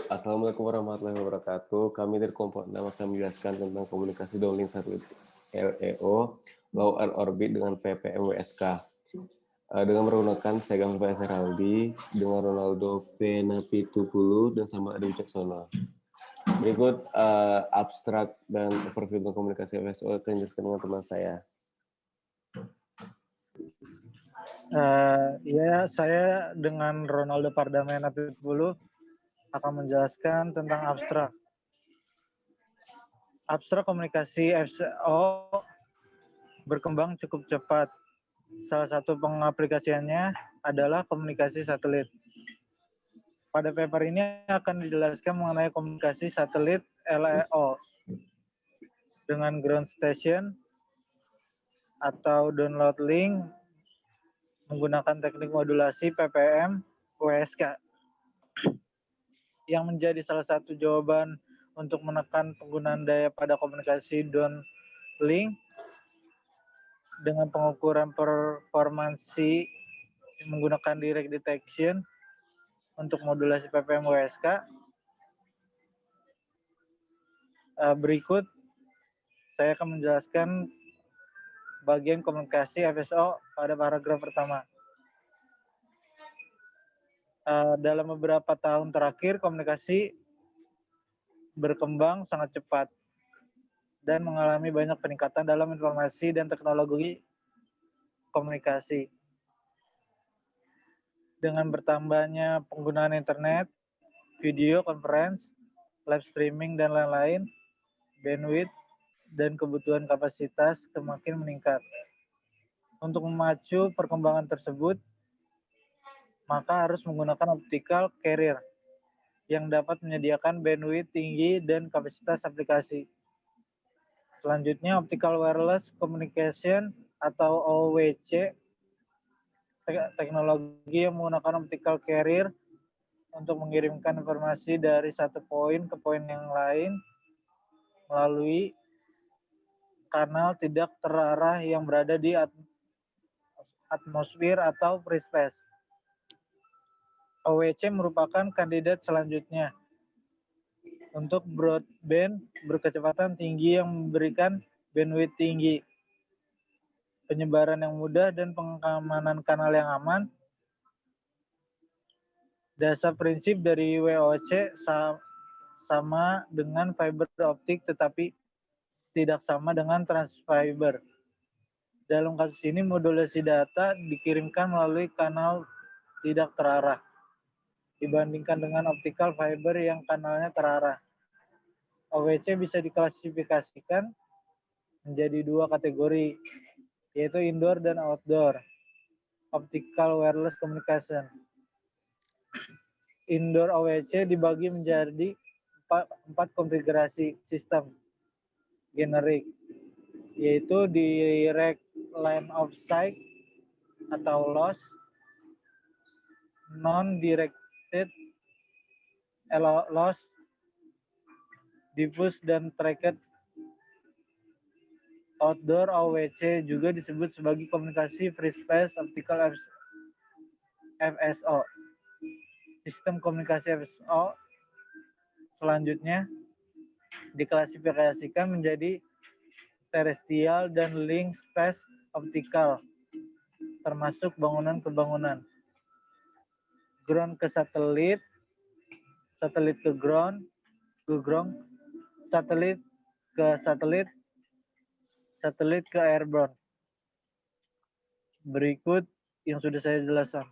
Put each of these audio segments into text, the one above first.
Assalamualaikum warahmatullahi wabarakatuh. Kami dari kelompok 6 akan menjelaskan tentang komunikasi downlink satelit LEO, Low Earth Orbit dengan PPM-WSK. Dengan menggunakan saya Gambar Heraldi, dengan Ronaldo Penapitupulu, dan sama Adi Wicaksono. Berikut abstrak dan overview tentang komunikasi FSO akan dijelaskan dengan teman saya. Saya dengan Ronaldo Pardamena Pitupulu akan menjelaskan tentang abstrak. Abstrak komunikasi FSO berkembang cukup cepat. Salah satu pengaplikasiannya adalah komunikasi satelit. Pada paper ini akan dijelaskan mengenai komunikasi satelit LEO dengan ground station atau download link menggunakan teknik modulasi PPM WSK yang menjadi salah satu jawaban untuk menekan penggunaan daya pada komunikasi downlink dengan pengukuran performansi menggunakan direct detection untuk modulasi PPM WSK. Berikut saya akan menjelaskan bagian komunikasi FSO pada paragraf pertama. Dalam beberapa tahun terakhir, komunikasi berkembang sangat cepat dan mengalami banyak peningkatan dalam informasi dan teknologi komunikasi. Dengan bertambahnya penggunaan internet, video conference, live streaming, dan lain-lain, bandwidth dan kebutuhan kapasitas semakin meningkat. Untuk memacu perkembangan tersebut, maka harus menggunakan optical carrier yang dapat menyediakan bandwidth tinggi dan kapasitas aplikasi. Selanjutnya, Optical Wireless Communication atau OWC, teknologi yang menggunakan optical carrier untuk mengirimkan informasi dari satu poin ke poin yang lain melalui kanal tidak terarah yang berada di atmosfer atau free space. OWC merupakan kandidat selanjutnya untuk broadband berkecepatan tinggi yang memberikan bandwidth tinggi, penyebaran yang mudah, dan pengamanan kanal yang aman. Dasar prinsip dari WOC sama dengan fiber optik tetapi tidak sama dengan transfiber. Dalam kasus ini, modulasi data dikirimkan melalui kanal tidak terarah dibandingkan dengan optical fiber yang kanalnya terarah. OWC bisa diklasifikasikan menjadi dua kategori, yaitu indoor dan outdoor. Optical wireless communication. Indoor OWC dibagi menjadi empat konfigurasi sistem generik, yaitu direct line of sight atau LOS, non-directed LOS, diffuse dan tracked. Outdoor OWC juga disebut sebagai komunikasi free space optical FSO. Sistem komunikasi FSO selanjutnya diklasifikasikan menjadi terrestrial dan link space optical, termasuk bangunan ke bangunan, ground ke satelit, satelit ke ground, satelit ke satelit, satelit ke airborne. Berikut yang sudah saya jelaskan.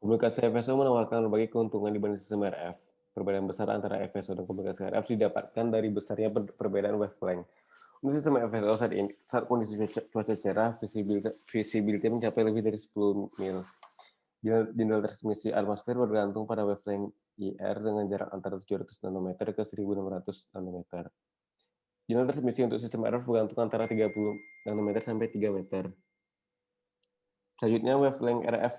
Komunikasi FSO menawarkan berbagai keuntungan dibanding sistem RF. Perbedaan besar antara FSO dan komunikasi RF didapatkan dari besarnya perbedaan wavelength. Untuk sistem FSO saat kondisi cuaca cerah, visibility mencapai lebih dari 10 mil. Jendela transmisi atmosfer bergantung pada wavelength IR dengan jarak antara 700 nanometer ke 1600 nanometer. Jendela transmisi untuk sistem RF bergantung antara 30 nanometer sampai 3 meter. Selanjutnya, wavelength RF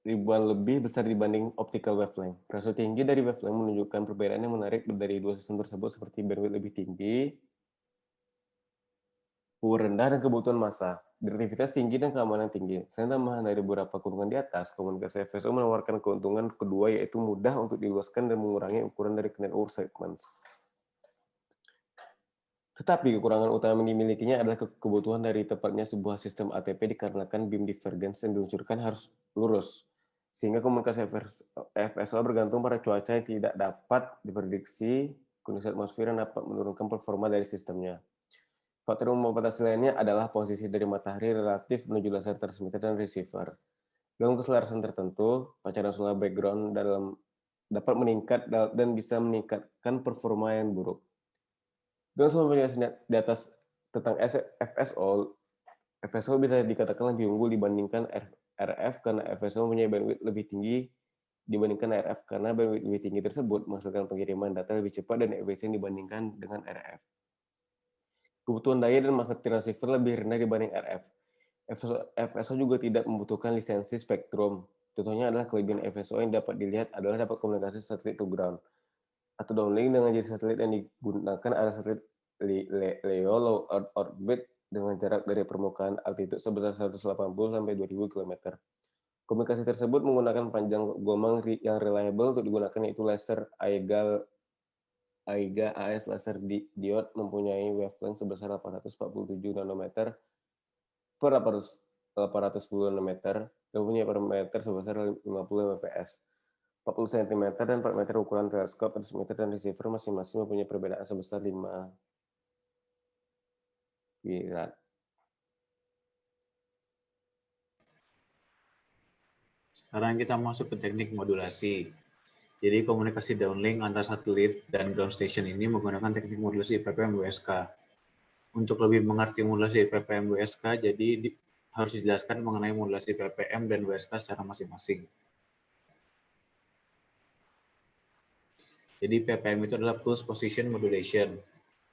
ribuan lebih besar dibanding optical wavelength. Rasio tinggi dari wavelength menunjukkan perbedaan yang menarik dari dua sistem tersebut seperti bandwidth lebih tinggi power rendah, dan kebutuhan massa. Direktivitas tinggi dan keamanan tinggi. Selain tambahan dari beberapa keuntungan di atas, komunikasi FSO menawarkan keuntungan kedua, yaitu mudah untuk diluaskan dan mengurangi ukuran dari network segments. Tetapi kekurangan utama yang dimilikinya adalah kebutuhan dari tepatnya sebuah sistem ATP dikarenakan beam divergence yang diluncurkan harus lurus. Sehingga komunikasi FSO bergantung pada cuaca yang tidak dapat diprediksi, kondisi atmosfer yang dapat menurunkan performa dari sistemnya. Faktor yang membatasi lainnya adalah posisi dari matahari relatif menuju laser transmitter dan receiver. Dalam keselarasan tertentu, pancaran solar background dapat meningkat dan bisa meningkatkan performa yang buruk. Dengan semua penjelasan di atas tentang FSO bisa dikatakan lebih unggul dibandingkan RF karena FSO mempunyai bandwidth lebih tinggi dibandingkan RF karena bandwidth lebih tinggi tersebut menghasilkan pengiriman data lebih cepat dan efisien dibandingkan dengan RF. Kebutuhan daya dan massa transceiver lebih rendah dibanding RF. FSO juga tidak membutuhkan lisensi spektrum. Contohnya adalah kelebihan FSO yang dapat dilihat adalah dapat komunikasi satelit to ground atau downlink dengan jenis satelit yang digunakan adalah satelit LEO low Earth orbit dengan jarak dari permukaan altitude sebesar 180 sampai 2000 km. Komunikasi tersebut menggunakan panjang gelombang yang reliable untuk digunakan, yaitu laser AIGA AS laser diode mempunyai wavelength sebesar 847 nanometer per 810 nanometer dan mempunyai parameter sebesar 50 fps. 40 cm dan 4 meter ukuran teleskop, transmitter, dan receiver masing-masing mempunyai perbedaan sebesar 5 wirat. Sekarang kita masuk ke teknik modulasi. Jadi komunikasi downlink antar satelit dan ground station ini menggunakan teknik modulasi PPM WSK. Untuk lebih mengerti modulasi PPM WSK, jadi harus dijelaskan mengenai modulasi PPM dan WSK secara masing-masing. Jadi PPM itu adalah pulse position modulation.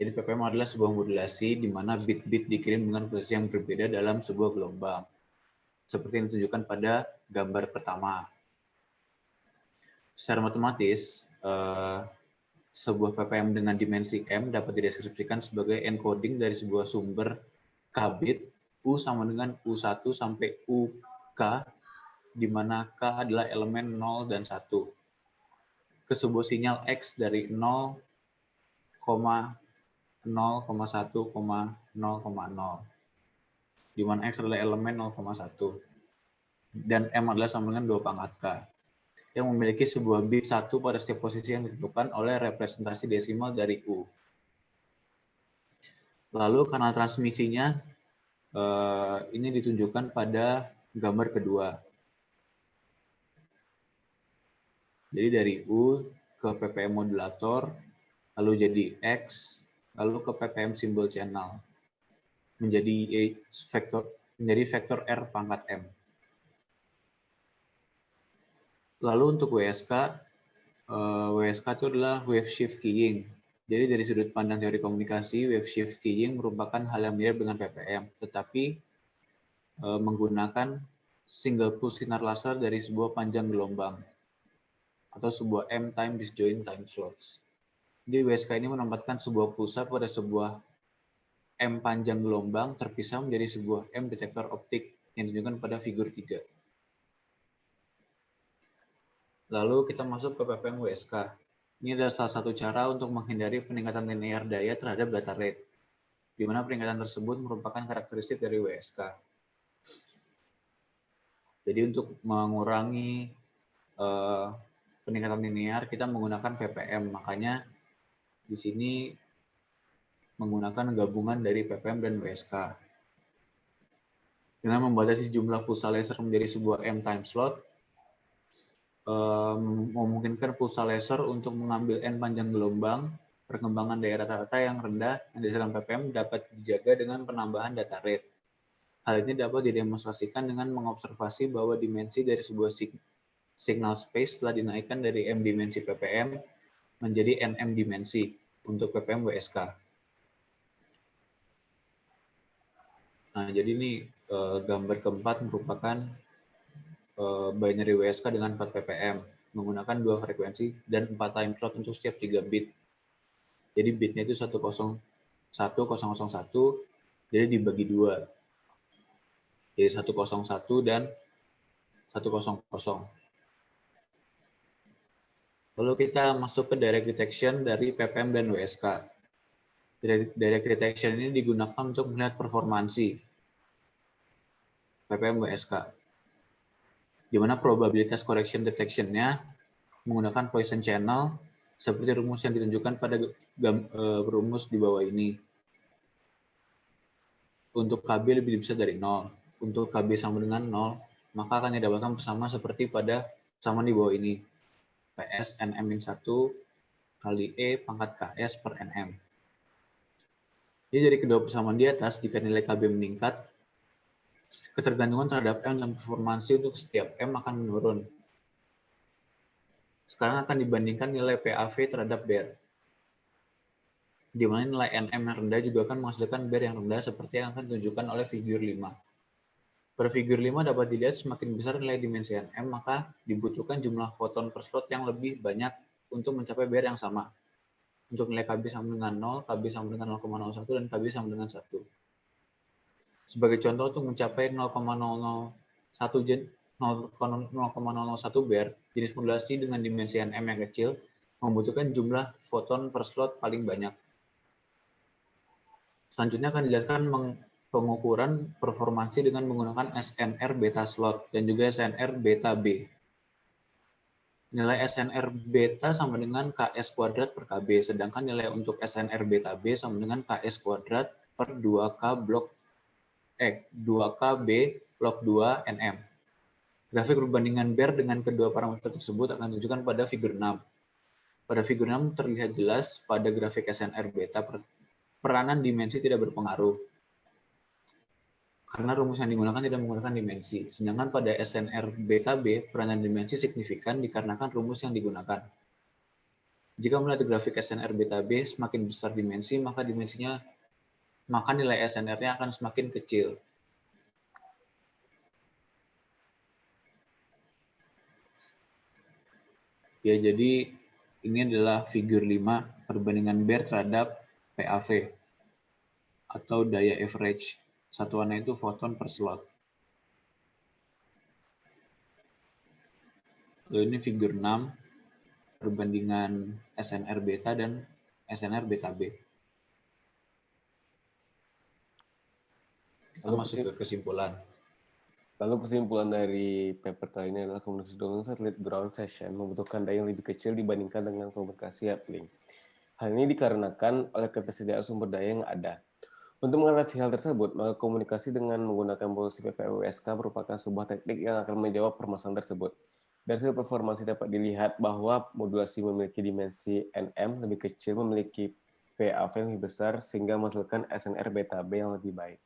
Jadi PPM adalah sebuah modulasi di mana bit-bit dikirim dengan posisi yang berbeda dalam sebuah gelombang. Seperti yang ditunjukkan pada gambar pertama. Secara matematis, sebuah PPM dengan dimensi M dapat dideskripsikan sebagai encoding dari sebuah sumber K-bit, U sama dengan U1 sampai UK, di mana K adalah elemen 0 dan 1. Ke sebuah sinyal X dari 0, 0,1,0,0, di mana X adalah elemen 0,1 dan M adalah sama dengan 2 pangkat K, yang memiliki sebuah bit 1 pada setiap posisi yang ditentukan oleh representasi desimal dari U. Lalu kanal transmisinya ini ditunjukkan pada gambar kedua. Jadi dari U ke PPM modulator, lalu jadi X, lalu ke PPM simbol channel, menjadi vektor R pangkat M. Lalu untuk WSK, WSK itu adalah wave shift keying. Jadi dari sudut pandang teori komunikasi, wave shift keying merupakan hal yang mirip dengan PPM, tetapi menggunakan single pulse sinar laser dari sebuah panjang gelombang atau sebuah M time disjoint time slots. Jadi WSK ini menempatkan sebuah pulsa pada sebuah M panjang gelombang terpisah menjadi sebuah M detektor optik yang ditunjukkan pada figur 3. Lalu kita masuk ke PPM WSK. Ini adalah salah satu cara untuk menghindari peningkatan linear daya terhadap data rate, di mana peningkatan tersebut merupakan karakteristik dari WSK. Jadi untuk mengurangi peningkatan linear, kita menggunakan PPM. Makanya di sini menggunakan gabungan dari PPM dan WSK. Dengan membatasi jumlah pulsa laser menjadi sebuah M time slot, memungkinkan pulsa laser untuk mengambil N panjang gelombang, perkembangan daya rata-rata yang rendah yang dihasilkan PPM dapat dijaga dengan penambahan data rate. Hal ini dapat didemonstrasikan dengan mengobservasi bahwa dimensi dari sebuah signal space telah dinaikkan dari M dimensi PPM menjadi NM dimensi untuk PPM WSK. Nah, jadi ini gambar keempat merupakan binary WSK dengan 4 ppm menggunakan 2 frekuensi dan 4 time slot untuk setiap 3 bit. Jadi bitnya itu 101, 001, Jadi dibagi dua. Jadi 101 dan 100. Lalu kita masuk ke direct detection dari PPM dan WSK. Direct detection ini digunakan untuk melihat performansi PPM WSK, di mana probabilitas correction detection-nya menggunakan Poisson channel seperti rumus yang ditunjukkan pada rumus di bawah ini. Untuk KB lebih besar dari 0. Untuk KB sama dengan 0, maka akan didapatkan persamaan seperti pada persamaan di bawah ini. PS NM-1 kali E pangkat KS per NM. Jadi dari kedua persamaan di atas, jika nilai KB meningkat, ketergantungan terhadap M dan performansi untuk setiap M akan menurun. Sekarang akan dibandingkan nilai PAV terhadap BER. Di mana nilai NM yang rendah juga akan menghasilkan BER yang rendah seperti yang akan ditunjukkan oleh figur 5. Pada figur 5 dapat dilihat semakin besar nilai dimensi NM, maka dibutuhkan jumlah foton per slot yang lebih banyak untuk mencapai BER yang sama. Untuk nilai KB sama dengan 0, KB sama dengan 0,01, dan KB sama dengan 1. Sebagai contoh, untuk mencapai 0,001 BER, jenis modulasi dengan dimensi NM yang kecil membutuhkan jumlah foton per slot paling banyak. Selanjutnya akan dijelaskan pengukuran performansi dengan menggunakan SNR beta slot dan juga SNR beta B. Nilai SNR beta sama dengan KS kuadrat per KB, sedangkan nilai untuk SNR beta B sama dengan KS kuadrat per 2KB log 2 NM. Grafik perbandingan BER dengan kedua parameter tersebut akan ditunjukkan pada figur 6. Pada figur 6 terlihat jelas pada grafik SNR beta peranan dimensi tidak berpengaruh, karena rumus yang digunakan tidak menggunakan dimensi. Sedangkan pada SNR beta B, peranan dimensi signifikan dikarenakan rumus yang digunakan. Jika melihat grafik SNR beta B semakin besar dimensi, maka nilai SNR-nya akan semakin kecil. Ya, jadi ini adalah figur 5 perbandingan BER terhadap PAV atau daya average. Satuannya itu foton per slot. Lalu ini figur 6 perbandingan SNR beta dan SNR beta B. Kita masuk ke kesimpulan. Lalu kesimpulan dari paper kali ini adalah komunikasi dengan satelit ground station membutuhkan daya yang lebih kecil dibandingkan dengan komunikasi uplink. Hal ini dikarenakan oleh ketersediaan sumber daya yang ada. Untuk mengatasi hal tersebut, maka komunikasi dengan menggunakan polusi PPWSK merupakan sebuah teknik yang akan menjawab permasalahan tersebut. Dari hasil performansi dapat dilihat bahwa modulasi memiliki dimensi NM lebih kecil, memiliki PAV yang lebih besar, sehingga menghasilkan SNR beta B yang lebih baik.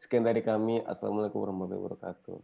Sekian dari kami. Assalamualaikum warahmatullahi wabarakatuh.